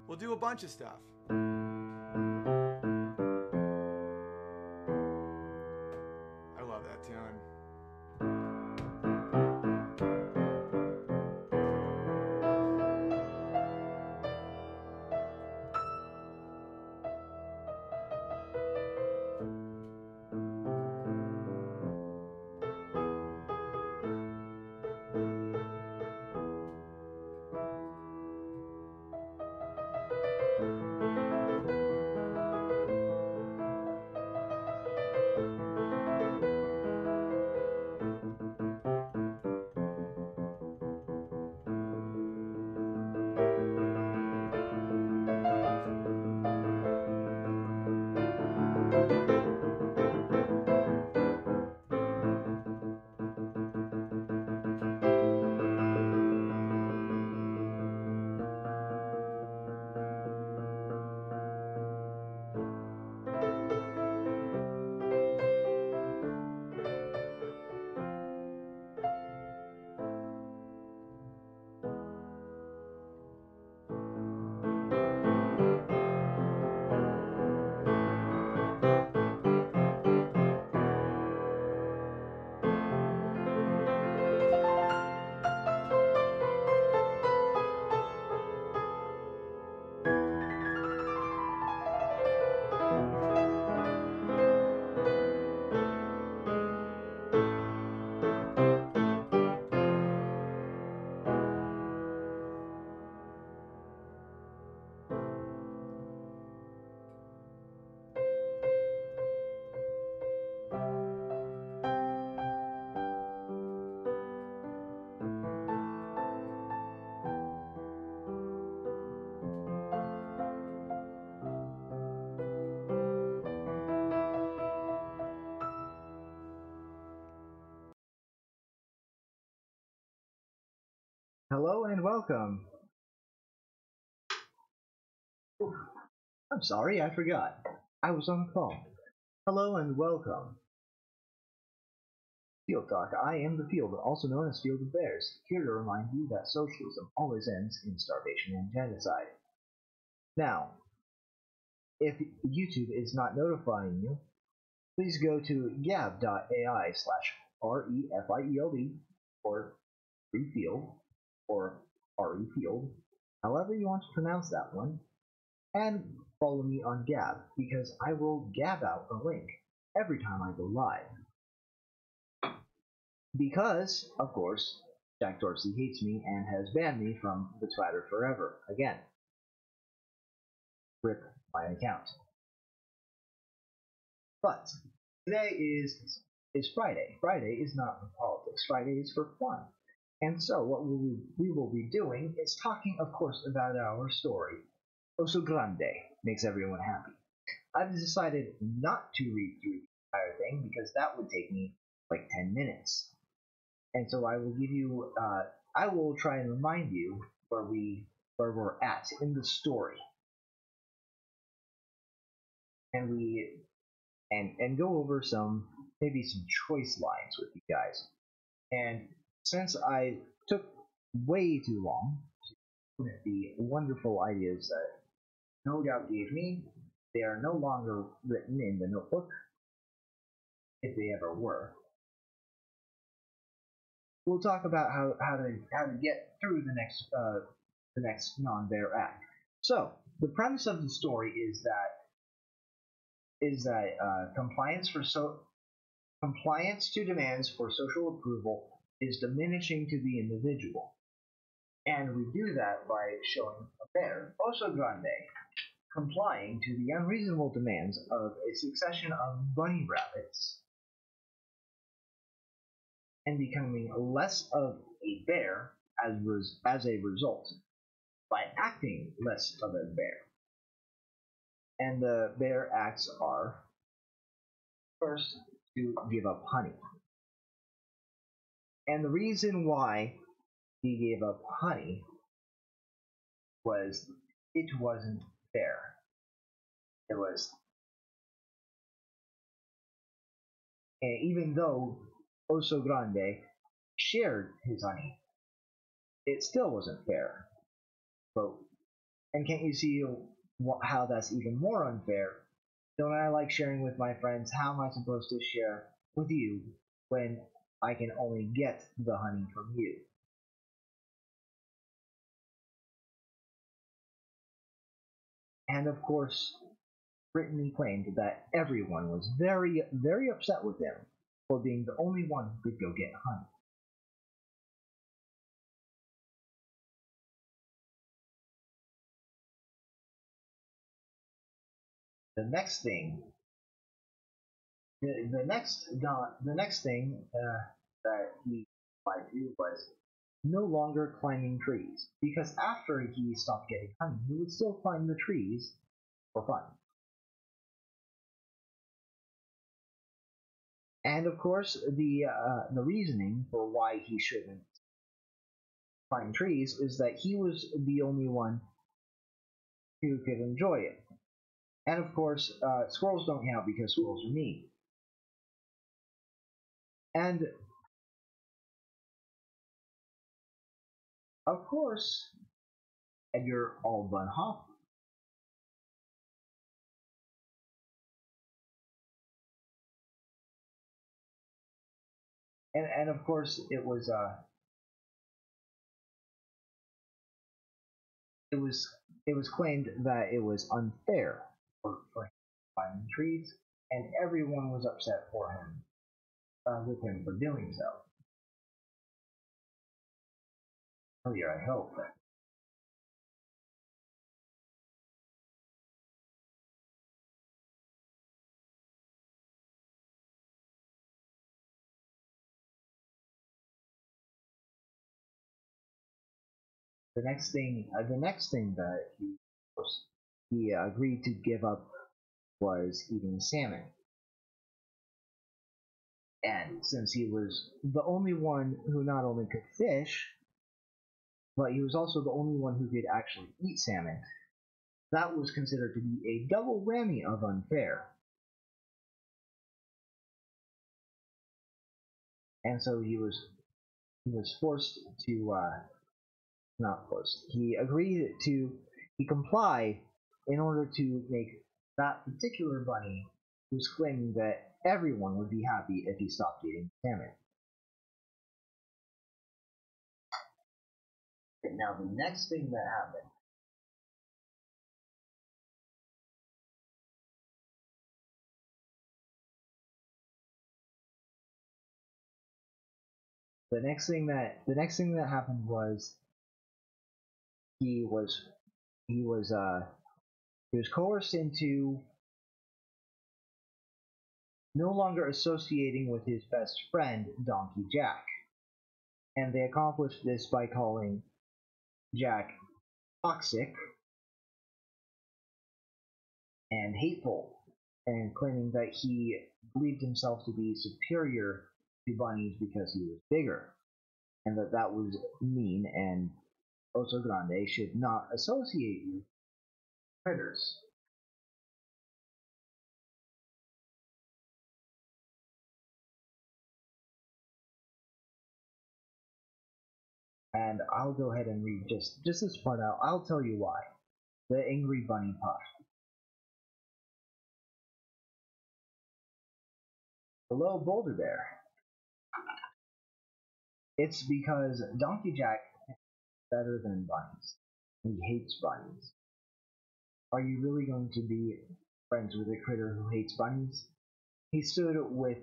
We'll do a bunch of stuff. I love that tune. Hello and welcome. I'm sorry, I forgot. I was on the call. Hello and welcome. Field Talk. I am the Field, also known as Field of Bears, here to remind you that socialism always ends in starvation and genocide. Now, if YouTube is not notifying you, please go to gab.ai/refield or refield or refield, however you want to pronounce that one, and follow me on Gab, because I will gab out a link every time I go live. Because, of course, Jack Dorsey hates me and has banned me from the Twitter forever. Again. Rip my account. But today is Friday. Friday is not for politics. Friday is for fun. And so what we will be doing is talking, of course, about our story. Oso Grande makes everyone happy. I've decided not to read through the entire thing because that would take me like 10 minutes. And so I will give you, I will try and remind you where we're at in the story. And go over maybe some choice lines with you guys. And since I took way too long with the wonderful ideas that No Doubt gave me, they are no longer written in the notebook, if they ever were. We'll talk about how to get through the next non-bear act. So the premise of the story is that compliance to demands for social approval is diminishing to the individual, and we do that by showing a bear, Oso Grande, complying to the unreasonable demands of a succession of bunny rabbits and becoming less of a bear as a result by acting less of a bear. And the bear acts are, first, to give up honey. And the reason why he gave up honey was it wasn't fair. It was, and even though Oso Grande shared his honey, it still wasn't fair. And can't you see how that's even more unfair? Don't I like sharing with my friends? How am I supposed to share with you when I can only get the honey from you? And of course, Brittany claimed that everyone was very, very upset with him for being the only one who could go get honey. The next thing, the next thing that he tried to do was no longer climbing trees, because after he stopped getting honey, he would still climb the trees for fun. And of course, the reasoning for why he shouldn't climb trees is that he was the only one who could enjoy it. And of course, squirrels don't count because squirrels are mean. And of course, Edgar Allan Hoff. And of course, it was it was claimed that it was unfair for him climbing trees, and everyone was upset for him with him for doing so. Oh yeah, I hope. The next thing that he agreed to give up was eating salmon. And since he was the only one who not only could fish, but he was also the only one who could actually eat salmon, that was considered to be a double whammy of unfair. And so he was forced to not forced. He complied in order to make that particular bunny who was claiming that everyone would be happy if he stopped eating salmon. And now the next thing that happened, the next thing that happened was he was he was uh he was coerced into no longer associating with his best friend Donkey Jack, and they accomplished this by calling Jack toxic and hateful, and claiming that he believed himself to be superior to bunnies because he was bigger, and that was mean, and Oso Grande should not associate with critters. And I'll go ahead and read just this part out. I'll tell you why. The Angry Bunny Puff. Hello, Boulder Bear. It's because Donkey Jack is better than bunnies. He hates bunnies. Are you really going to be friends with a critter who hates bunnies? He stood with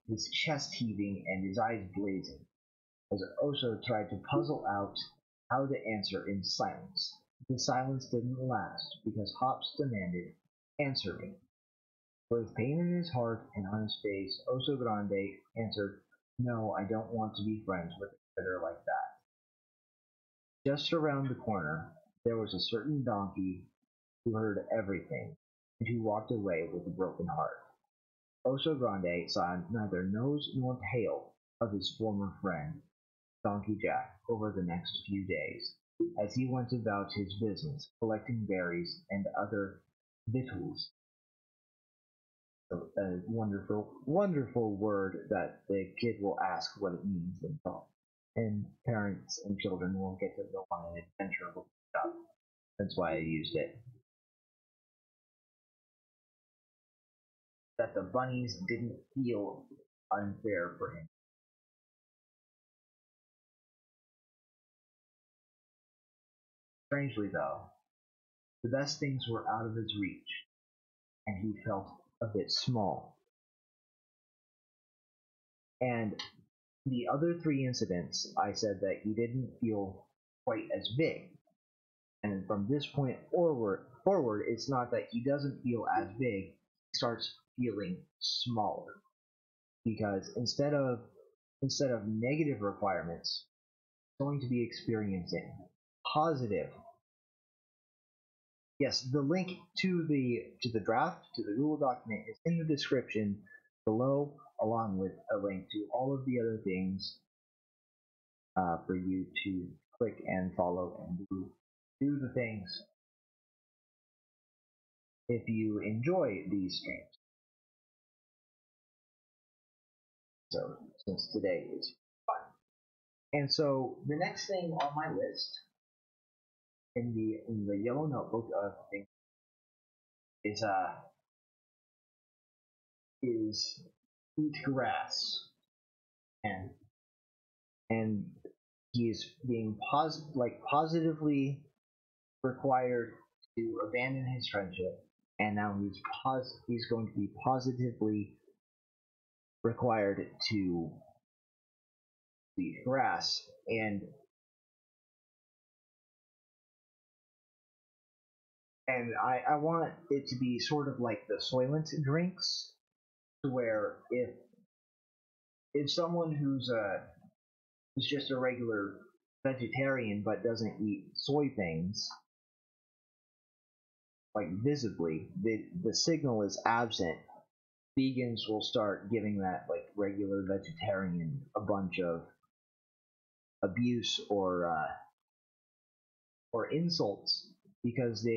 his chest heaving and his eyes blazing, as Oso tried to puzzle out how to answer in silence. The silence didn't last, because Hops demanded, "Answer me." With pain in his heart and on his face, Oso Grande answered, "No, I don't want to be friends with a critter like that." Just around the corner, there was a certain donkey who heard everything, and who walked away with a broken heart. Oso Grande saw neither nose nor tail of his former friend, Donkey Jack, over the next few days, as he went about his business, collecting berries and other victuals. A wonderful, wonderful word that the kid will ask what it means and parents and children will get to go on an adventure looking it up. That's why I used it. That the bunnies didn't feel unfair for him. Strangely, though, the best things were out of his reach, and he felt a bit small. And the other three incidents, I said that he didn't feel quite as big. And from this point forward, it's not that he doesn't feel as big, he starts feeling smaller. Because instead of negative requirements, he's going to be experiencing positive. Yes, the link to the draft, to the Google document, is in the description below, along with a link to all of the other things for you to click and follow and do the things if you enjoy these streams. So, since today is fun. And so, the next thing on my list in the yellow notebook of things is eat grass, and he's being positively required to abandon his friendship, and now he's going to be positively required to eat grass, and I want it to be sort of like the Soylent drinks, to where if someone who's just a regular vegetarian but doesn't eat soy things, like visibly, the signal is absent, vegans will start giving that like regular vegetarian a bunch of abuse or insults because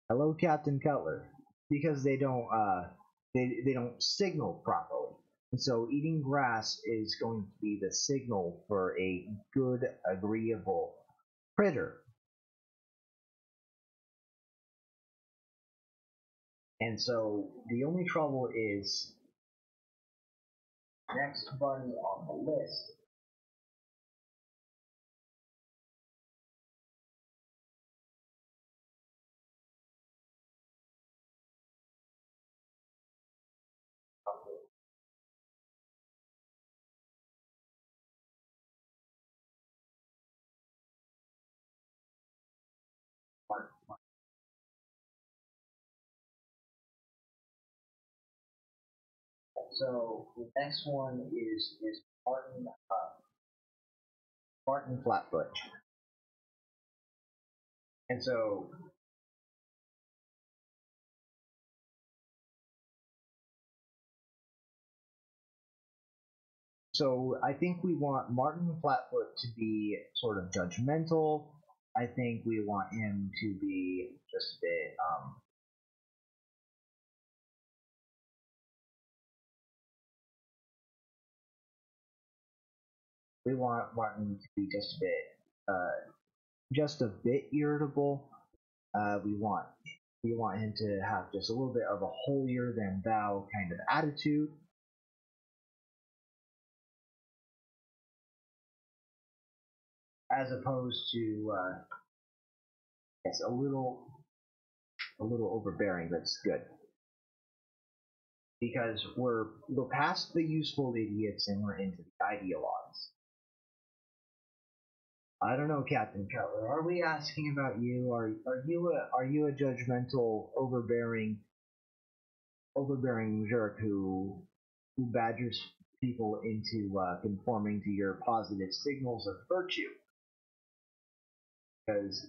hello Captain Cutler, because they don't signal properly. And so eating grass is going to be the signal for a good, agreeable critter. And so the only trouble is next bunny on the list. So the next one is Martin Flatfoot, and so I think we want Martin Flatfoot to be sort of judgmental. I think we want him to be just a bit we want Martin to be just a bit irritable. We want him to have just a little bit of a holier than thou kind of attitude. As opposed to yes, a little overbearing. That's good, because we're past the useful idiots and we're into the ideologues. I don't know, Captain Cutler. Are we asking about you? Are you a judgmental, overbearing jerk who badgers people into conforming to your positive signals of virtue? Because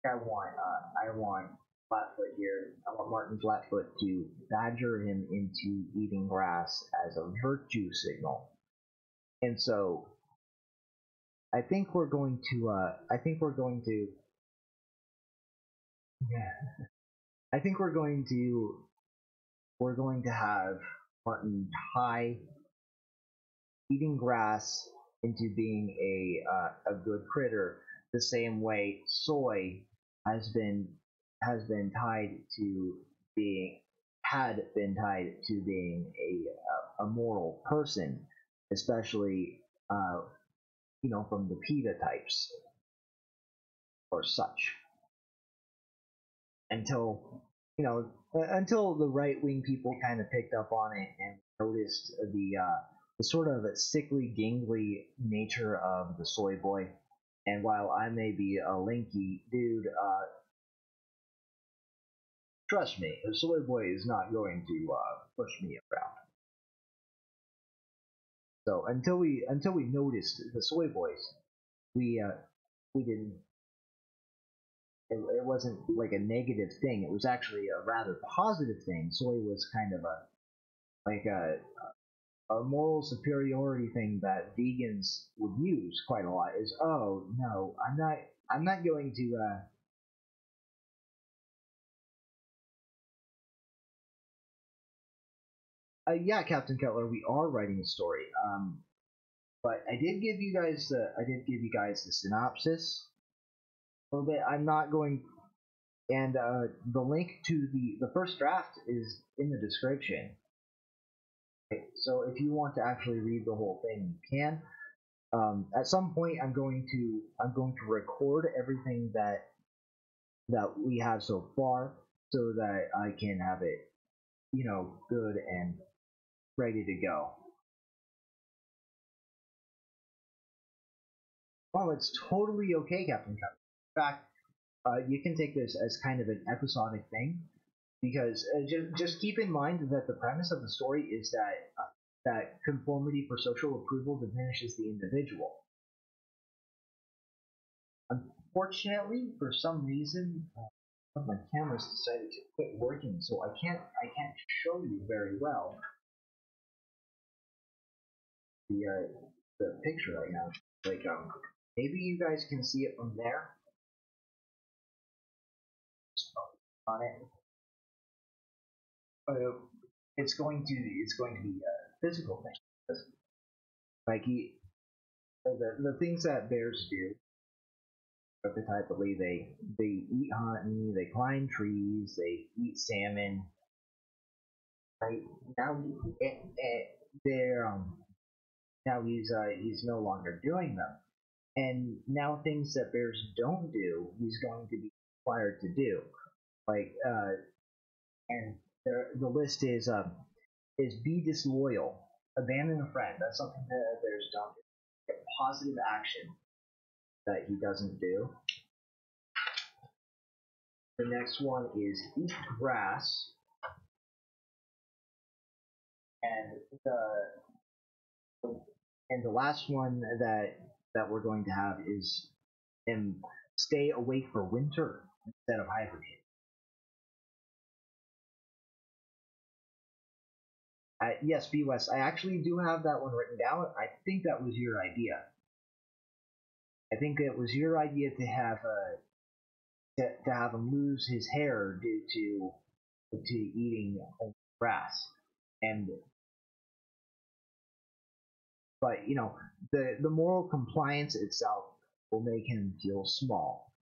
I want Flatfoot here. I want Martin Flatfoot to badger him into eating grass as a virtue signal, and so I think we're going to. I think we're going to have Martin High eating grass into being a good critter, the same way soy has been tied to being had been tied to being a moral person, especially from the PETA types or such. Until until the right wing people kind of picked up on it and noticed the sort of sickly, gangly nature of the soy boy. And while I may be a lanky dude, trust me, the soy boy is not going to push me around. So until we noticed the soy boys, we didn't. It wasn't like a negative thing. It was actually a rather positive thing. Soy was kind of a moral superiority thing that vegans would use quite a lot. Is, oh no, I'm not going to. Yeah, Captain Cutler, we are writing a story. But I did give you guys the synopsis a little bit. I'm not going, and the link to the first draft is in the description. Okay, so if you want to actually read the whole thing, you can. At some point, I'm going to record everything that we have so far, so that I can have it, good and ready to go. Oh, it's totally okay, Captain Cup. In fact, you can take this as kind of an episodic thing, because just keep in mind that the premise of the story is that conformity for social approval diminishes the individual. Unfortunately, for some reason, my camera's decided to quit working, so I can't show you very well the picture right now. Like maybe you guys can see it from there. On it. It's going to be a physical thing. Like the things that bears do, archetypally, they eat honey, they climb trees, they eat salmon. Right now, they're now he's no longer doing them, and now things that bears don't do, he's going to be required to do. Like and the list is be disloyal, abandon a friend. That's something that bears don't do. Positive action that he doesn't do. The next one is eat grass, and the last one that we're going to have is stay awake for winter instead of hibernate. Yes, B West, I actually do have that one written down. I think that was your idea. I think it was your idea to have to have him lose his hair due to eating grass, and but the moral compliance itself will make him feel small.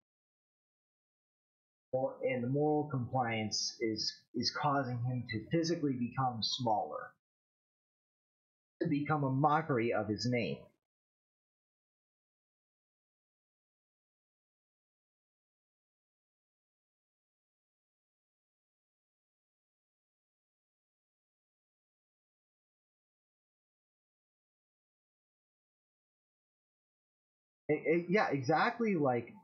And the moral compliance is causing him to physically become smaller, to become a mockery of his name. Yeah, exactly like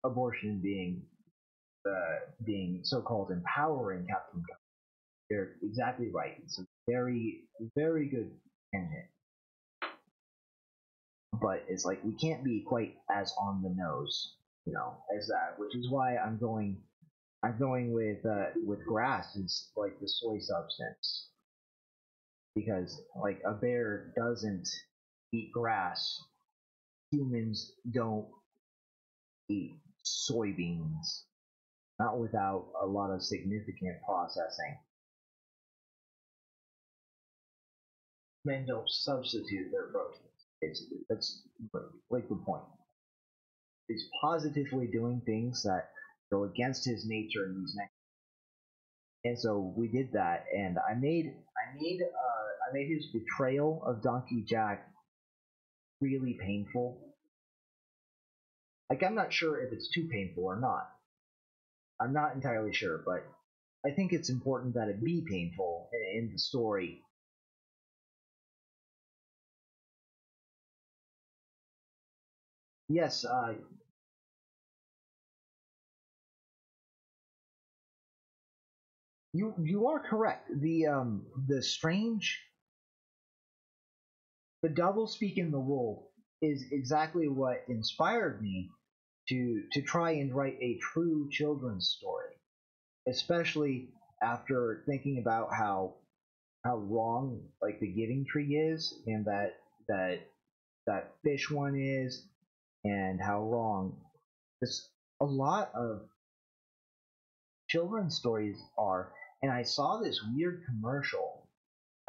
abortion being so-called empowering, Captain. They're exactly right. It's a very, very good tangent. But it's like we can't be quite as on the nose, as that, which is why I'm going with grass is like the soy substance, because like a bear doesn't eat grass, humans don't eat soybeans, not without a lot of significant processing. men don't substitute their proteins. Basically, that's like the point. He's positively doing things that go against his nature in these next. And so we did that, and I made his betrayal of Donkey Jack really painful. Like, I'm not sure if it's too painful or not. I'm not entirely sure, but I think it's important that it be painful in the story. Yes, you are correct. The double speak in the wolf is exactly what inspired me to try and write a true children's story, especially after thinking about how wrong like the Giving Tree is, and that that fish one is, and how wrong this a lot of children's stories are. And I saw this weird commercial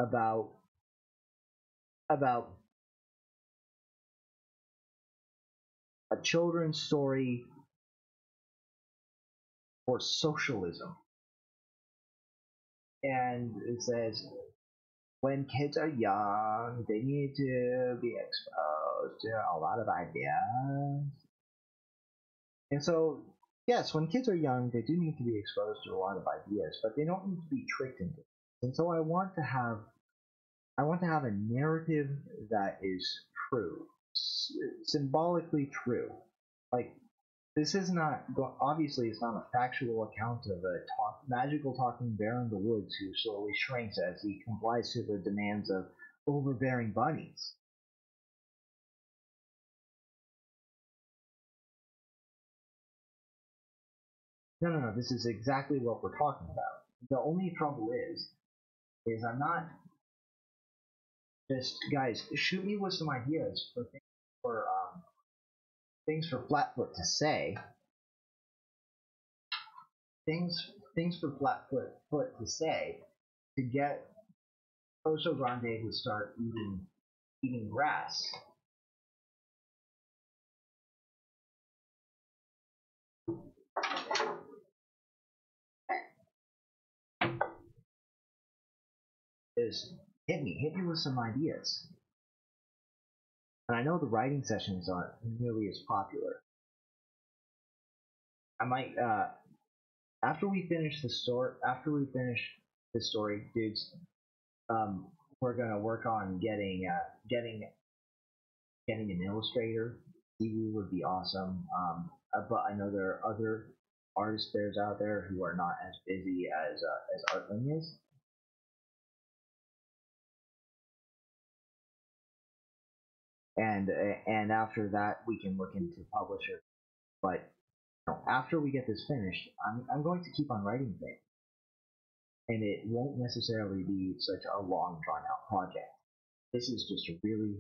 about about a children's story for socialism, and it says when kids are young, they need to be exposed to a lot of ideas. And so, yes, when kids are young, they do need to be exposed to a lot of ideas, but they don't need to be tricked into it. And so I want to have a narrative that is true, symbolically true. Like, this is not obviously it's not a factual account of a magical talking bear in the woods who slowly shrinks as he complies to the demands of overbearing bunnies. No, no, no. This is exactly what we're talking about. The only trouble is I'm not just guys. Shoot me with some ideas things for Flatfoot to say, things for Flatfoot to say to get Oso Grande to start eating grass. Is hit me with some ideas. And I know the writing sessions aren't nearly as popular. I might after we finish the story, dudes, we're gonna work on getting an illustrator. Kiwi would be awesome. But I know there are other artist bears out there who are not as busy as Artling is. And after that, we can look into publisher. But after we get this finished, I'm going to keep on writing things, and it won't necessarily be such a long, drawn out project. This is just a really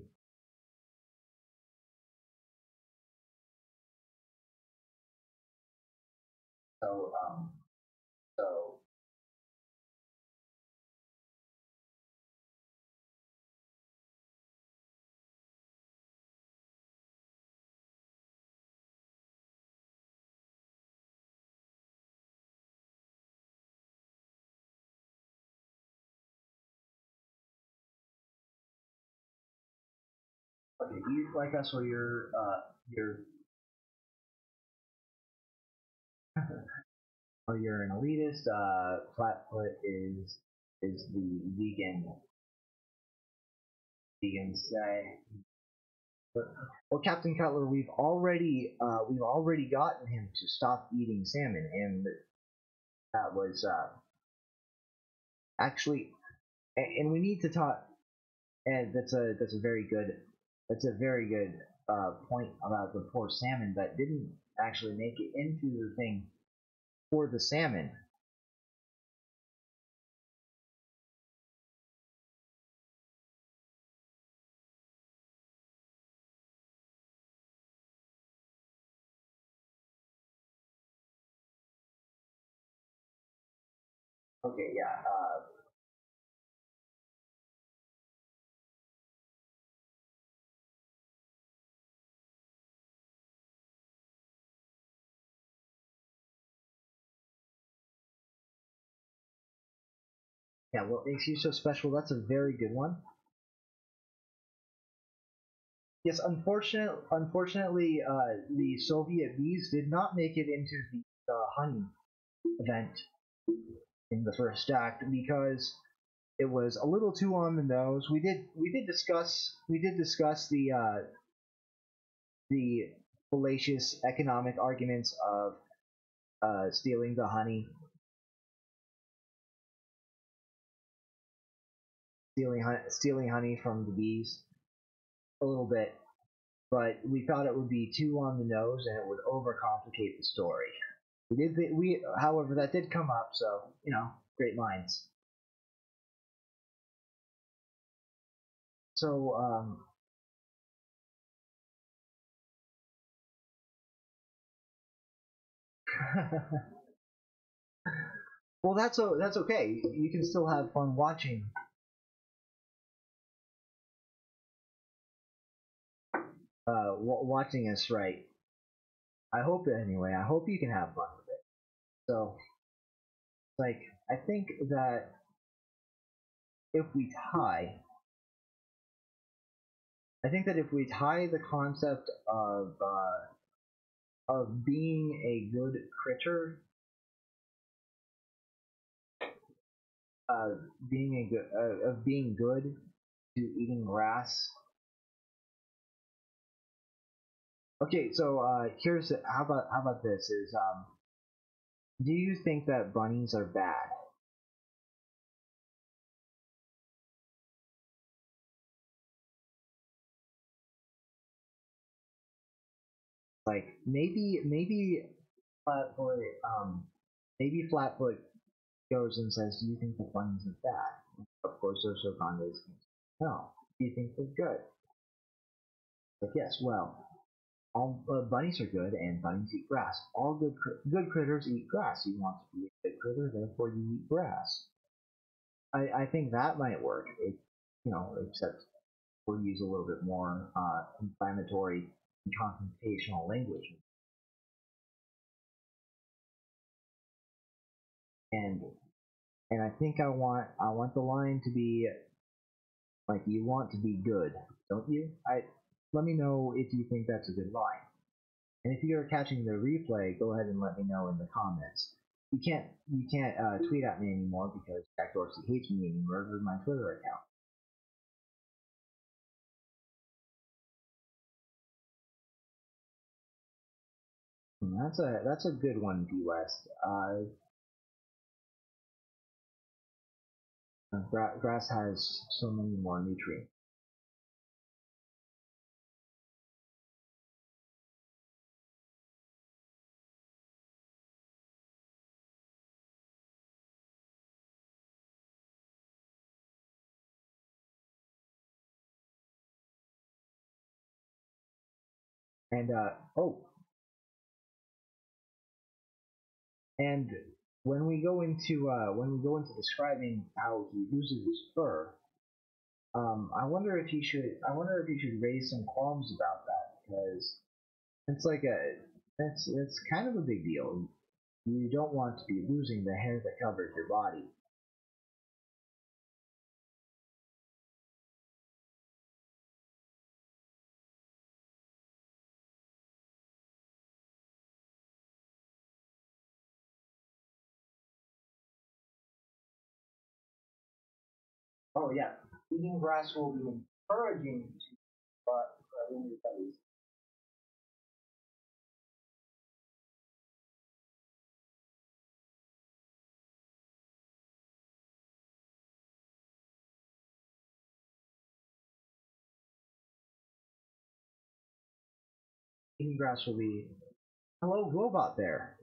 so so okay. You like us, where you're or you're an elitist. Flatfoot is the vegan say. Well, Captain Cutler, we've already gotten him to stop eating salmon, and that was actually, and we need to talk. And that's a very good point about the poor salmon that didn't actually make it into the thing for the salmon. Okay, yeah. Yeah, what makes you so special? That's a very good one. Yes, unfortunately, the Soviet bees did not make it into the honey event in the first act because it was a little too on the nose. We did discuss the fallacious economic arguments of stealing the honey, stealing honey from the bees a little bit, but we thought it would be too on the nose and it would overcomplicate the story. However, that did come up, so great minds. So, well, that's okay. You can still have fun watching us, right? I hope anyway. I hope you can have fun with it. So, like, I think that if we tie, I think that if we tie the concept of being a good critter, uh, being good to eating grass. Okay, so here's how about this is do you think that bunnies are bad? Like Flatfoot maybe Flatfoot goes and says, "Do you think that bunnies are bad?" Of course, Oso Grande is no. Do you think they're good? Like yes, well, all bunnies are good, and bunnies eat grass. All good critters eat grass. You want to be a good critter, therefore you eat grass. I think that might work. Except we'll use a little bit more inflammatory and confrontational language. And I think I want the line to be like you want to be good, don't you? I Let me know if you think that's a good line. And if you're catching the replay, go ahead and let me know in the comments. You can't tweet at me anymore because Jack Dorsey hates me and he murdered my Twitter account. And that's a good one, D West. Grass has so many more nutrients. And and when we go into describing how he loses his fur, I wonder if he should raise some qualms about that because it's like it's kind of a big deal. You don't want to be losing the hair that covers your body. Oh yeah, eating grass will be encouraging to everybody's eating grass will be. Hello, robot there.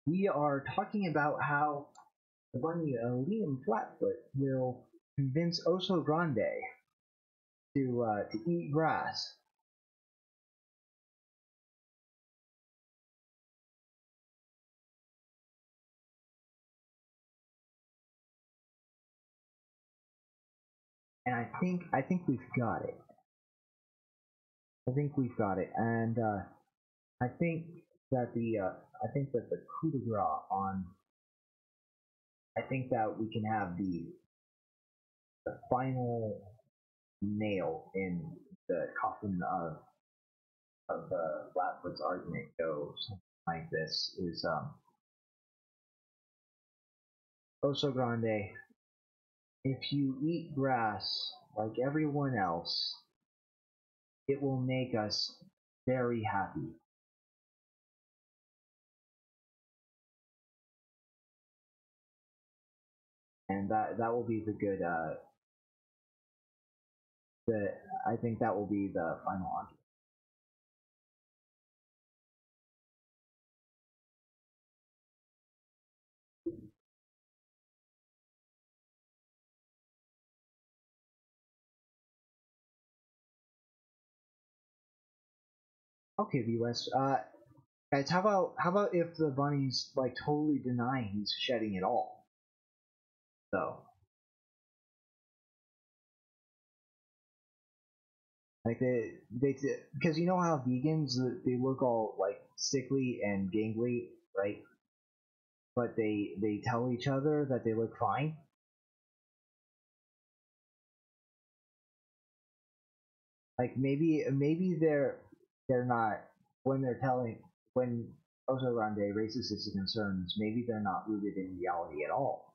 We are talking about how the bunny Liam Flatfoot will convince Oso Grande to eat grass. And I think we've got it. I think we've got it, and I think that the coup de grace I think that we can have the final nail in the coffin of Flatfoot's argument go something like this is Oso Grande, if you eat grass like everyone else, it will make us very happy. And that will be the good the I think that will be the final argument. Okay, VS. Guys, how about if the bunny's like totally denying he's shedding it all? So like they because you know how vegans they look all like sickly and gangly, right? But they tell each other that they look fine. Like maybe they're not when they're telling when Oso Grande raises his concerns. Maybe they're not rooted in reality at all.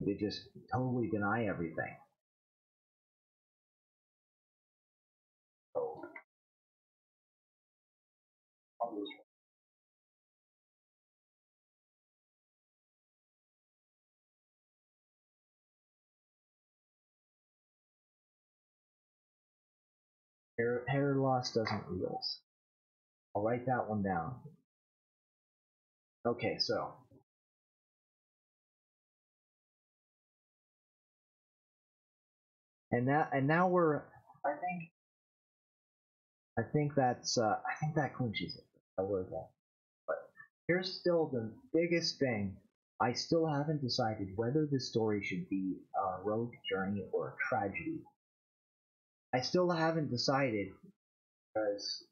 They just totally deny everything. So hair loss doesn't real. I'll write that one down. Okay, so and now we're I think that clinches it. I word that. But here's still the biggest thing. I still haven't decided whether this story should be a road journey or a tragedy. I still haven't decided because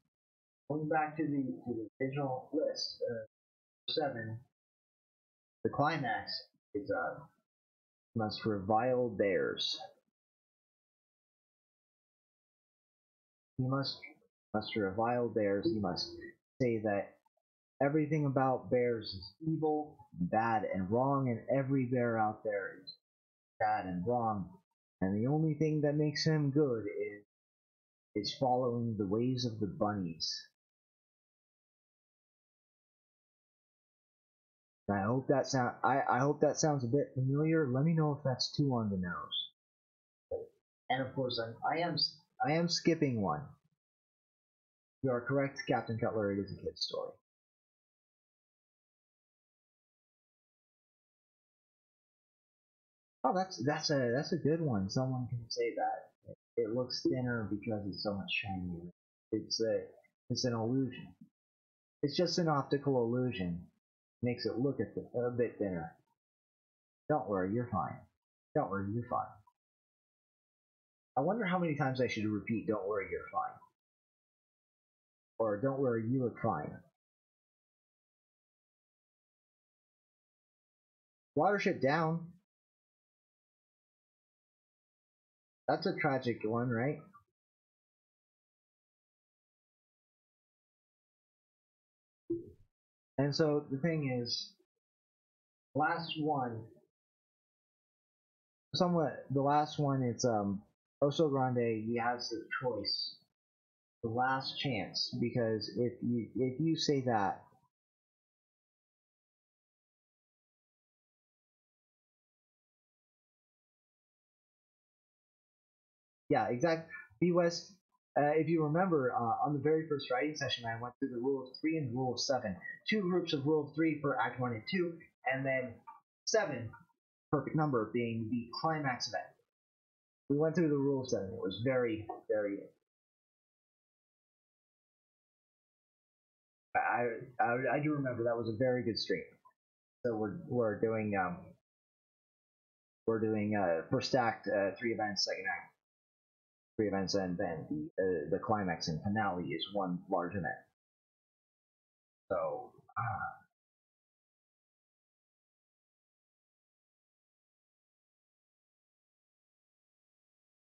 going back to the original list, 7, the climax is must revile bears. He must revile bears. He must say that everything about bears is evil, bad, and wrong, and every bear out there is bad and wrong. And the only thing that makes him good is following the ways of the bunnies. And I hope that sounds a bit familiar. Let me know if that's too on the nose. And of course, I am skipping one. You are correct, Captain Cutler. It is a kid's story. Oh, that's a good one. Someone can say that. It looks thinner because it's so much shinier. It's a it's an illusion. It's just an optical illusion. Makes it look a bit thinner. Don't worry, you're fine. Don't worry, you're fine. I wonder how many times I should repeat "Don't worry, you're fine," or "Don't worry, you look fine." Watership Down. That's a tragic one, right? And so the thing is, last one, somewhat the last one. It's Oso Grande. He has the choice, the last chance, because if you say that, yeah, exactly. B West. If you remember, on the very first writing session, I went through the rule of 3 and the rule of 7. Two groups of rule of 3 for Act 1 and 2, and then 7, perfect number, being the climax event. We went through the rule of 7. It was very, very. I do remember that was a very good stream. So we're doing first act 3 events, second act 3 events, and then the climax and finale is one large event. So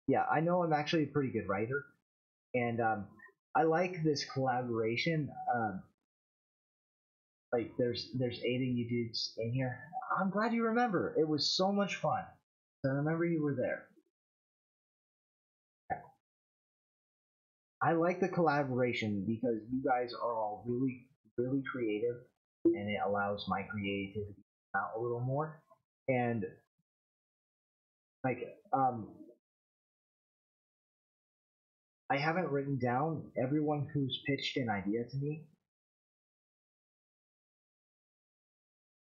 yeah, I know I'm actually a pretty good writer, and I like this collaboration. Like there's eight of you dudes in here. I'm glad you remember. It was so much fun. I remember you were there. I like the collaboration because you guys are all really creative, and it allows my creativity to come out a little more. And like I haven't written down everyone who's pitched an idea to me.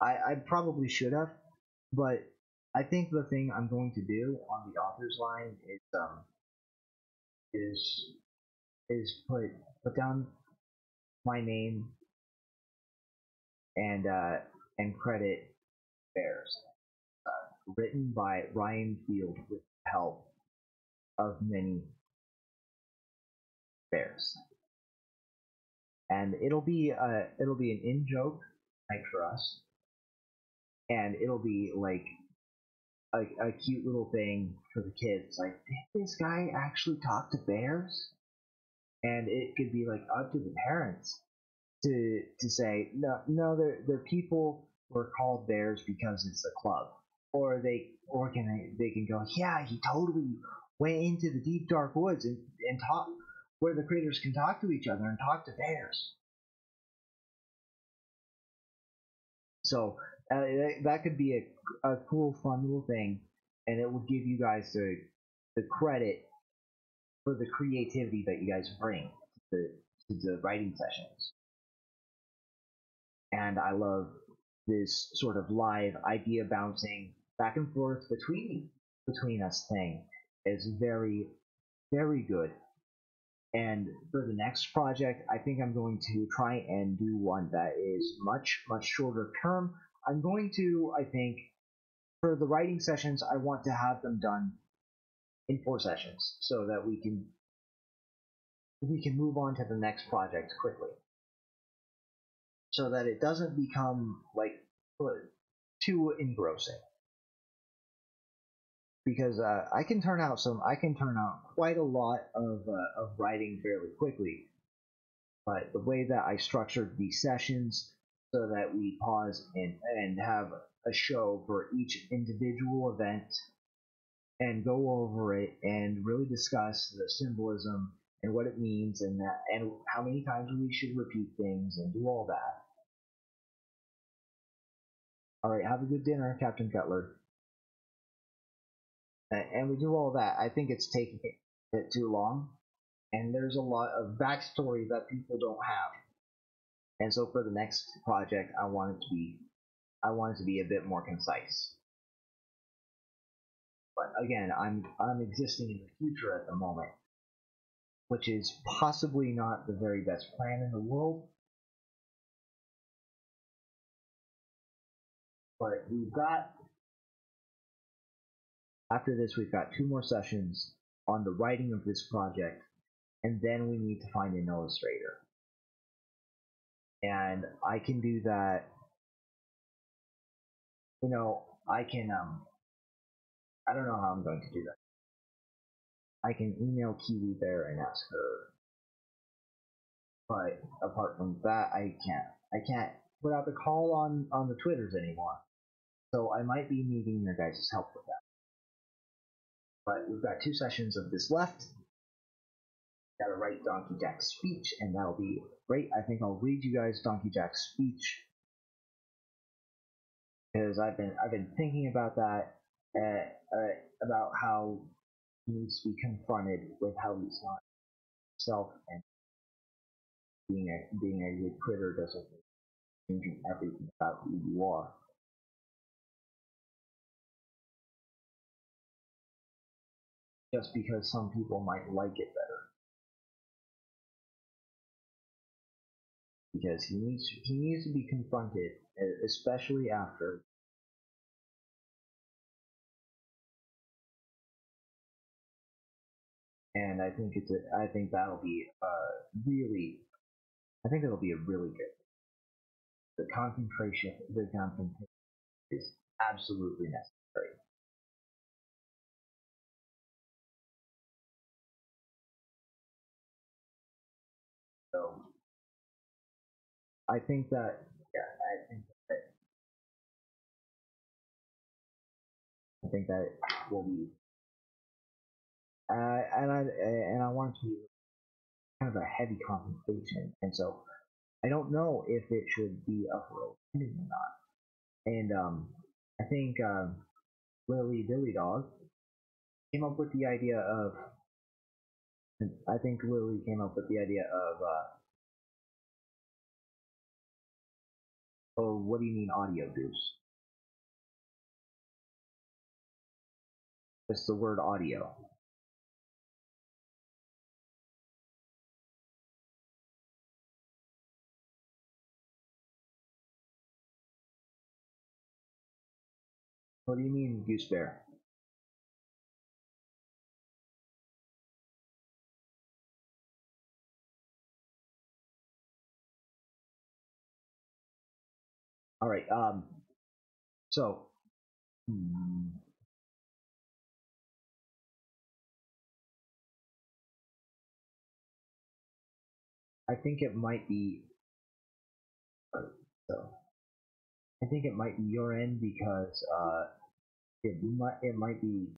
I probably should have, but I think the thing I'm going to do on the author's line is put down my name and credit Bears, written by Ryan Field with the help of many Bears, and it'll be an in joke night for us, and it'll be like a cute little thing for the kids. Like, did this guy actually talk to bears? And it could be like up to the parents to say no, they're people who are called bears because it's a club, or they can go, yeah, he totally went into the deep dark woods and talk where the creators can talk to each other and talk to bears. So that could be a cool, fun little thing, and it would give you guys the credit for the creativity that you guys bring to the writing sessions. And I love this sort of live idea bouncing back and forth between us thing is very good. And for the next project, I think I'm going to try and do one that is much shorter term. I'm going to, I think, for the writing sessions, I want to have them done in 4 sessions so that we can move on to the next project quickly, so that it doesn't become like too engrossing. Because I can turn out quite a lot of writing fairly quickly, but the way that I structured these sessions so that we pause and have a show for each individual event and go over it and really discuss the symbolism and what it means and how many times we should repeat things and do all that. All right, have a good dinner, Captain Cutler. And we do all that. I think it's taking it too long, and there's a lot of backstory that people don't have. And so for the next project, I want it to be a bit more concise. But again, I'm existing in the future at the moment, which is possibly not the very best plan in the world. But after this, we've got 2 more sessions on the writing of this project, and then we need to find an illustrator. And I can do that. I can I don't know how I'm going to do that. I can email Kiwi Bear and ask her. But apart from that, I can't put out the call on the Twitters anymore. So I might be needing your guys' help with that. But we've got 2 sessions of this left. Gotta write Donkey Jack's speech, and that'll be great. I think I'll read you guys Donkey Jack's speech because I've been thinking about that, about how he needs to be confronted with how he's not himself, and being a good critter doesn't change everything about who you are. Just because some people might like it better, because he needs to be confronted, especially after. And I think that'll be really I think it'll be a really good. The concentration is absolutely necessary. So I think that, yeah, I think that will be, and I want it to be kind of a heavy conversation, and so I don't know if it should be up for opinion or not. And I think Lily Dilly Dog came up with the idea of. I think Lily came up with the idea of. Oh, what do you mean audio goose? It's the word audio. What do you mean, Goose Bear? All right. So, hmm, I think it might be. So, I think it might be your end because it might be.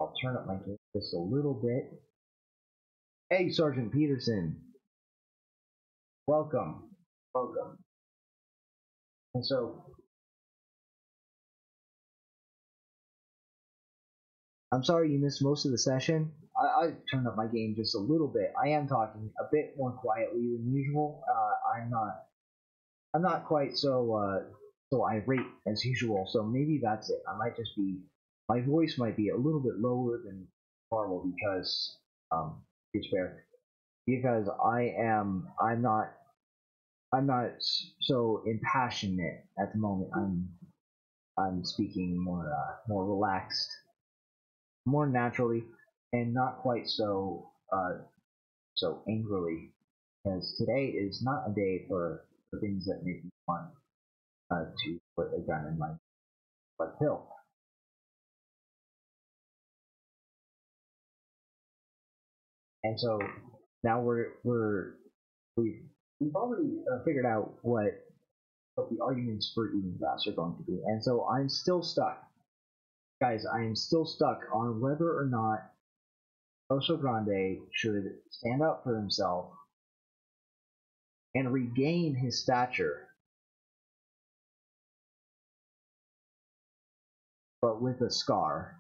I'll turn up my game just a little bit. Hey, Sergeant Peterson, welcome, welcome. And so, I'm sorry you missed most of the session. I turned up my game just a little bit. I am talking a bit more quietly than usual. I'm not quite so irate as usual. So maybe that's it. I might just be my voice might be a little bit lower than normal because it's fair because I'm not so impassionate at the moment. I'm speaking more relaxed, more naturally, and not quite so angrily. Because today is not a day for things that make me want to put a gun in my butt pill. And so now we've already figured out what the arguments for eating grass are going to be. And so I'm still stuck, guys. I am still stuck on whether or not Oso Grande should stand up for himself and regain his stature, but with a scar.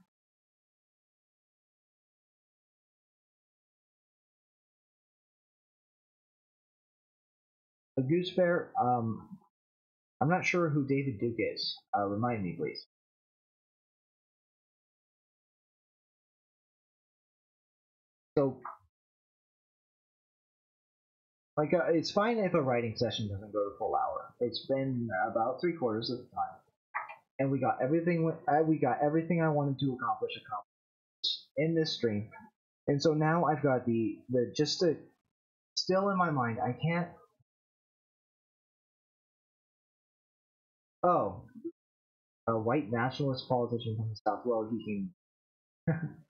A Goose Bear, I'm not sure who David Duke is. Remind me, please. So, like, it's fine if a writing session doesn't go to full hour. It's been about 3/4 of the time, and we got everything. We got everything I wanted to accomplish in this stream. And so now I've got the just to still in my mind. I can't. Oh, a white nationalist politician from the South. Well, he can.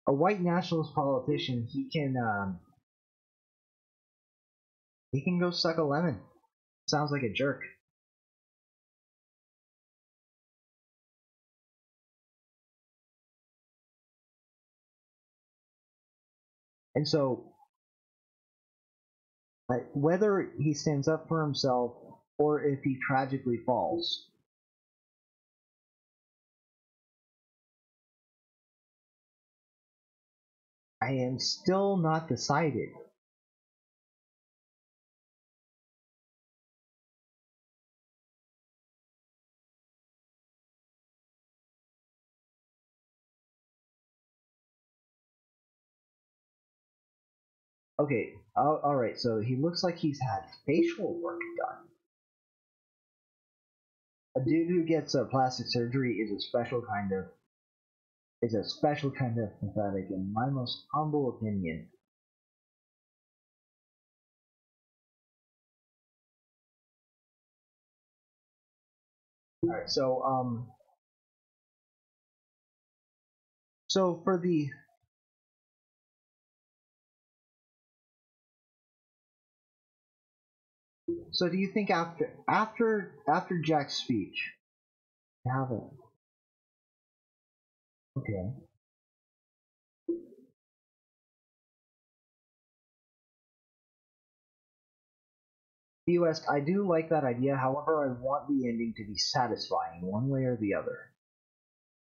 A white nationalist politician. He can go suck a lemon. Sounds like a jerk. And so, whether he stands up for himself or if he tragically falls, I am still not decided. Okay, all right. So he looks like he's had facial work done. A dude who gets a plastic surgery is a special kind of pathetic, in my most humble opinion. All right, so for the so do you think after Jack's speech, have it? Okay. US, I do like that idea. However, I want the ending to be satisfying, one way or the other.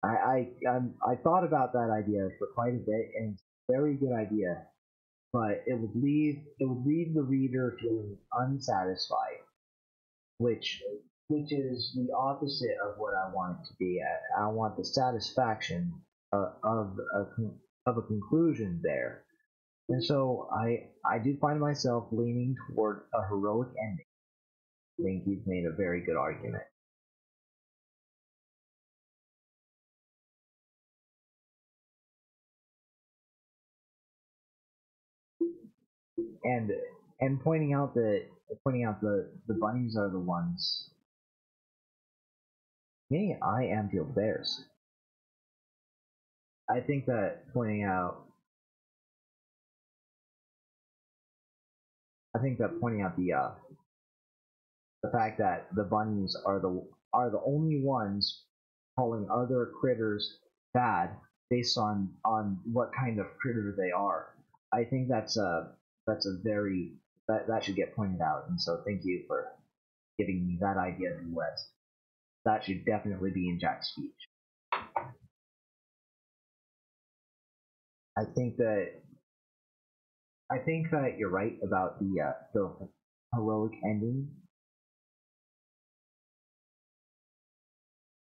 I thought about that idea for quite a bit, and it's a very good idea. But it would leave the reader feeling unsatisfied, which which is the opposite of what I want it to be. I want the satisfaction of a conclusion there, and so I do find myself leaning toward a heroic ending. I think you've made a very good argument. and and pointing out the bunnies are the ones. Me, I am Field Bears. I think that pointing out I think that pointing out the fact that the bunnies are the only ones calling other critters bad based on what kind of critter they are. I think that's a very that should get pointed out, and so thank you for giving me that idea to West. That should definitely be in Jack's speech. I think that I think that you're right about the heroic ending.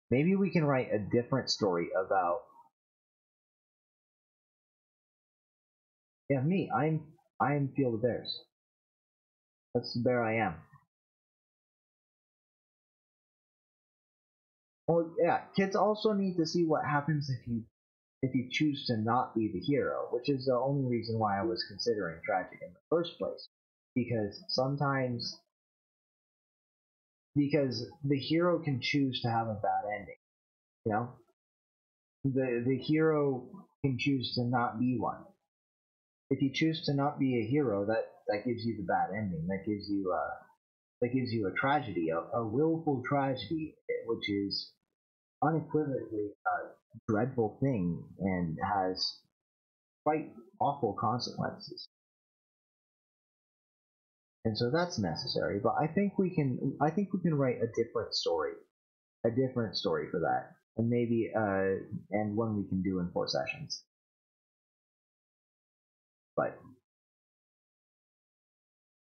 Maybe we can write a different story about. Yeah, me. I'm Field of Bears. That's the bear I am. Well, yeah. Kids also need to see what happens if you choose to not be the hero, which is the only reason why I was considering tragic in the first place. Because sometimes because the hero can choose to have a bad ending. You know, the hero can choose to not be one. If you choose to not be a hero, that gives you the bad ending. That gives you a tragedy, a willful tragedy, which is unequivocally a dreadful thing and has quite awful consequences. And so that's necessary. But I think we can write a different story for that, and maybe and one we can do in 4 sessions. But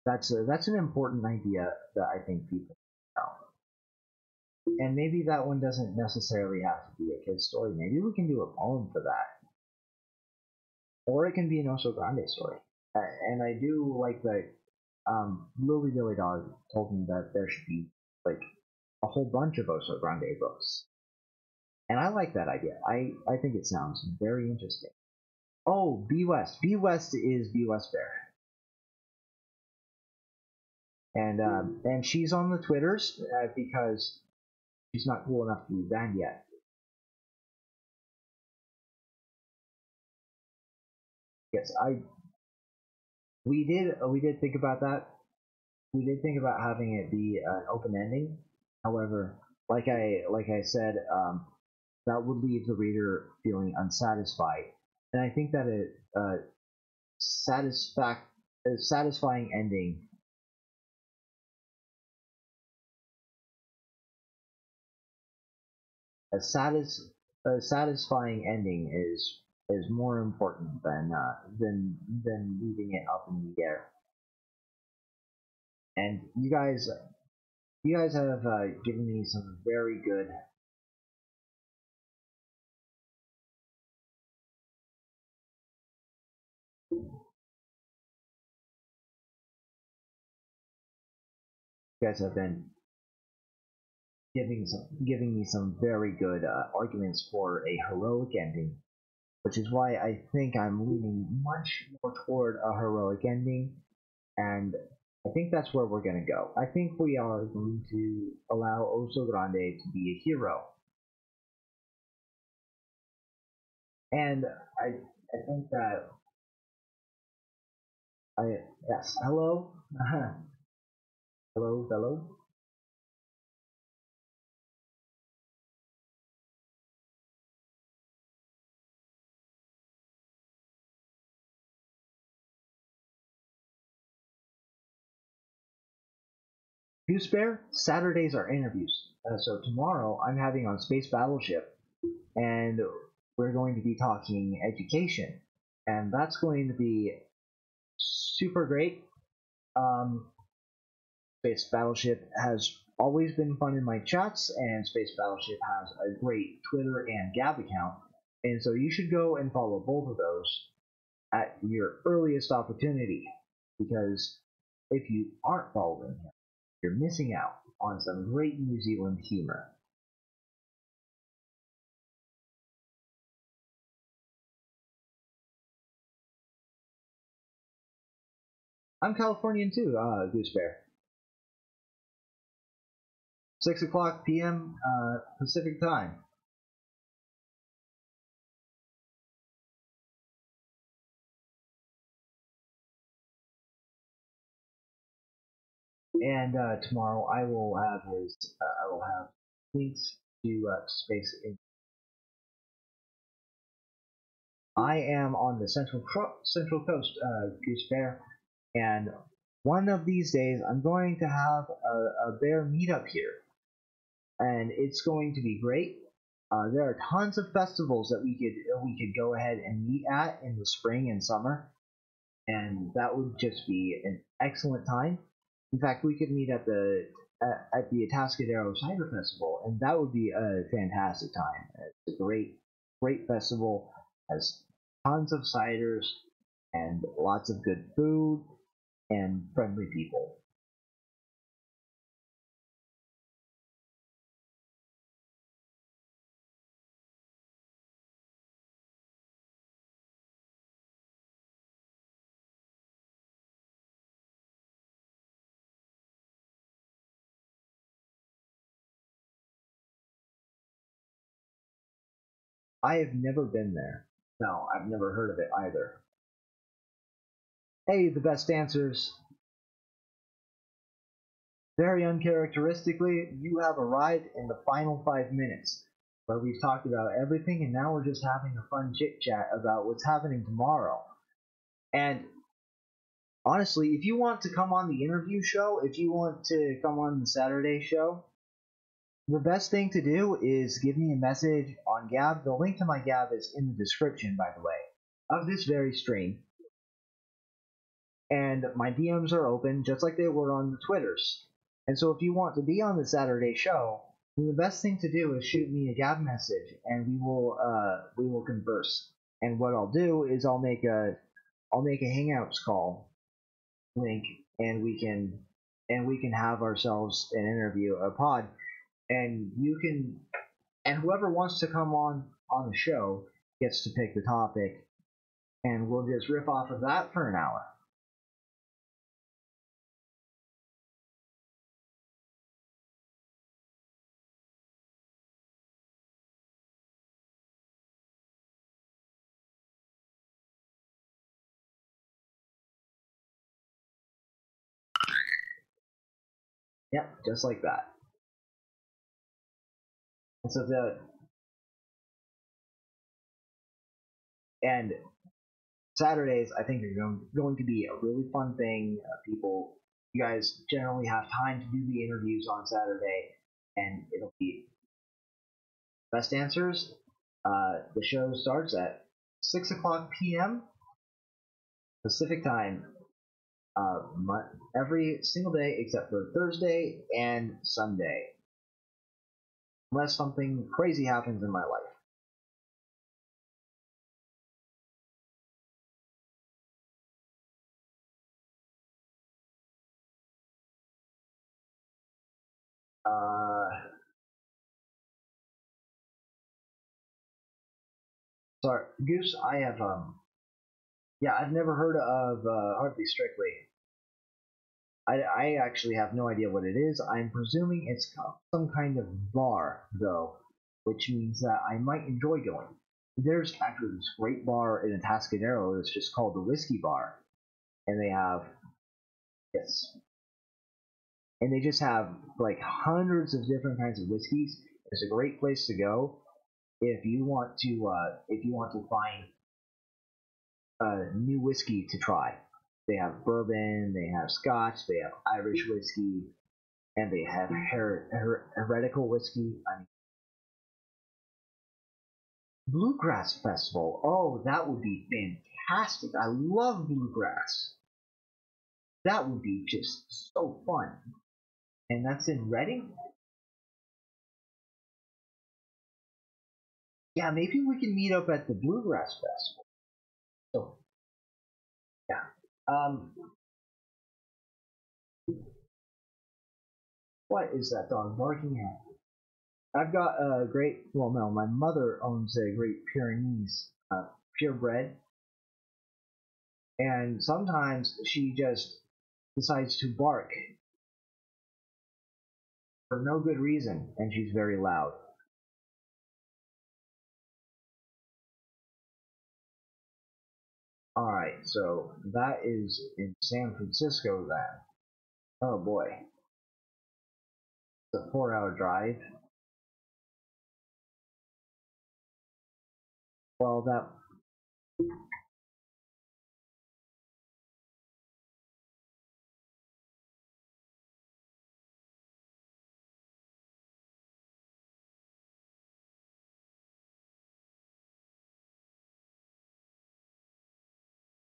that's an important idea that I think people know. And maybe that one doesn't necessarily have to be a kid's story. Maybe we can do a poem for that, or it can be an Oso Grande story. And I do like that. Lily Billy Dog told me that there should be like a whole bunch of Oso Grande books, and I like that idea. I think it sounds very interesting. Oh, B West. B West is B West Bear, and she's on the Twitters because she's not cool enough to be banned yet. Yes, I we did think about that. We did think about having it be an open ending. However, like I said, that would leave the reader feeling unsatisfied, and I think that satisfac- a satisfying ending a satis a satisfying ending is more important than leaving it up in the air. And you guys have given me some very good. You guys have been giving me some very good arguments for a heroic ending, which is why I think I'm leaning much more toward a heroic ending. And I think that's where we're going to go. I think we are going to allow Oso Grande to be a hero. And I think that yes, hello, hello. Goose Bear, Saturdays are interviews. So tomorrow I'm having on Space Battleship, and we're going to be talking education, and that's going to be super great. Um, Space Battleship has always been fun in my chats, and Space Battleship has a great Twitter and Gab account, and so you should go and follow both of those at your earliest opportunity, because if you aren't following him, you're missing out on some great New Zealand humor. I'm Californian too, Goose Bear. 6 o'clock p.m. Pacific time. And tomorrow I will have links to space. I am on the Central Coast, Goose Bear, and one of these days I'm going to have a bear meetup here, and it's going to be great. There are tons of festivals that we could go ahead and meet at in the spring and summer, and that would just be an excellent time. In fact, we could meet at the Atascadero Cider Festival, and that would be a fantastic time. It's a great festival, has tons of ciders and lots of good food and friendly people. I have never been there. No, I've never heard of it either. Hey, the best dancers. Very uncharacteristically, you have arrived in the final 5 minutes, where we've talked about everything, and now we're just having a fun chit chat about what's happening tomorrow. And honestly, if you want to come on the interview show, if you want to come on the Saturday show, the best thing to do is give me a message on Gab. The link to my Gab is in the description, by the way, of this very stream. And my DMs are open just like they were on the Twitters. And so if you want to be on the Saturday show, then the best thing to do is shoot me a Gab message, and we will converse. And what I'll do is I'll make a Hangouts call link, and we can have ourselves an interview, a pod, and you can, and whoever wants to come on the show gets to pick the topic, and we'll just riff off of that for an hour. Yep, just like that. And so the and Saturdays, I think, are going to be a really fun thing. You guys generally have time to do the interviews on Saturday, and it'll be best answers. The show starts at 6 o'clock p.m. Pacific time, every single day except for Thursday and Sunday, unless something crazy happens in my life. Uh, sorry, Goose. I have yeah, I've never heard of Hardly Strictly. I actually have no idea what it is. I'm presuming it's some kind of bar, though, which means that I might enjoy going. There's actually this great bar in Atascadero that's just called the Whiskey Bar, and they have yes, and they just have like hundreds of different kinds of whiskeys. It's a great place to go if you want to find a new whiskey to try. They have bourbon, they have Scotch, they have Irish whiskey, and they have heretical whiskey. I mean, Bluegrass Festival. Oh, that would be fantastic. I love bluegrass. That would be just so fun. And that's in Reading? Yeah, maybe we can meet up at the Bluegrass Festival. So, yeah. What is that dog barking at? I've got a great, well, no, my mother owns a Great Pyrenees purebred, and sometimes she just decides to bark for no good reason, and she's very loud. Alright, so that is in San Francisco then. Oh boy. It's a 4 hour drive. Well, that.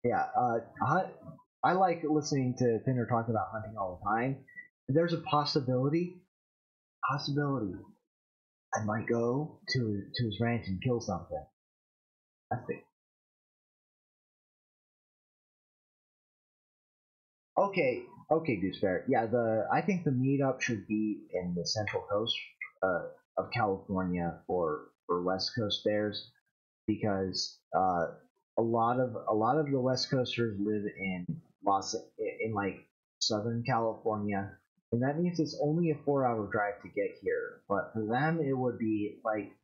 Yeah, I like listening to Pinder talk about hunting all the time. There's a possibility, I might go to his ranch and kill something. I think. Okay, okay, Gooseberry. Yeah, the I think the meetup should be in the Central Coast of California for West Coast bears because a lot of the West Coasters live in like Southern California, and that means it's only a 4 hour drive to get here. But for them, it would be like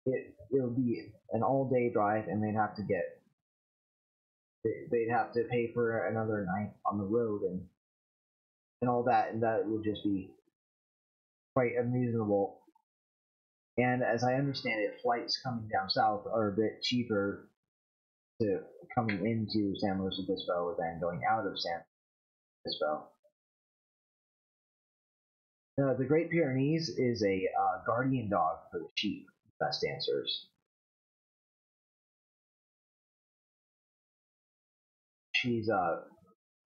it would be an all day drive, and they'd have to pay for another night on the road and all that, and that would just be quite unreasonable. And as I understand it, flights coming down south are a bit cheaper to coming into San Luis Obispo than going out of San Luis Obispo. The Great Pyrenees is a guardian dog for the sheep. Best answers. She's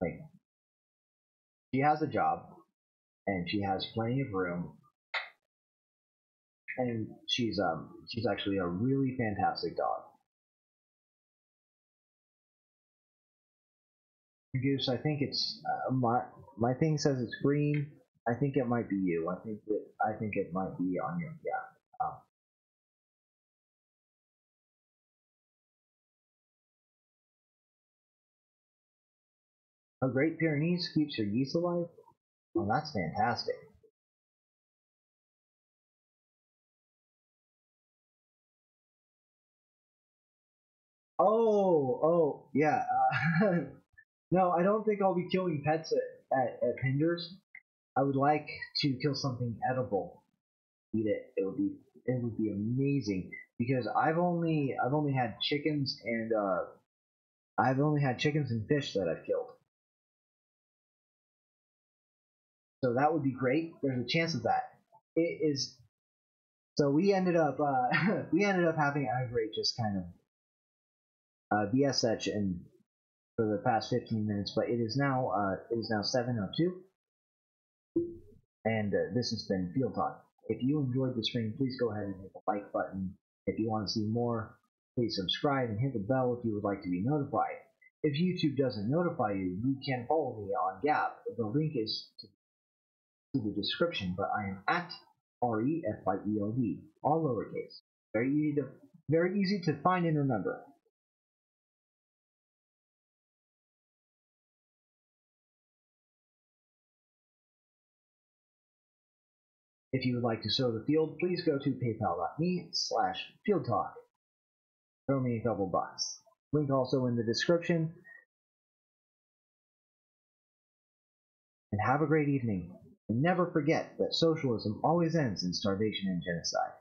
like she has a job and she has plenty of room and she's actually a really fantastic dog. Goose, I think it's my thing says it's green. I think it might be you. I think it might be on you. Yeah. A Great Pyrenees keeps your geese alive. Oh, that's fantastic. Oh, yeah. No, I don't think I'll be killing pets at Pinder's. I would like to kill something edible, eat it. It would be amazing because I've only had chickens and I've only had chickens and fish that I've killed. So that would be great. There's a chance of that. It is. So we ended up we ended up having Ivory just kind of BS and for the past 15 minutes, but it is now 7:02, and this has been Field Talk. If you enjoyed the stream, please go ahead and hit the like button. If you want to see more, please subscribe and hit the bell if you would like to be notified. If YouTube doesn't notify you, you can follow me on Gap. The link is to the description, but I am at REFIELD, all lowercase. Very easy to find and remember. If you would like to sow the field, please go to paypal.me/fieldtalk. Throw me a couple bucks. Link also in the description. And have a great evening. And never forget that socialism always ends in starvation and genocide.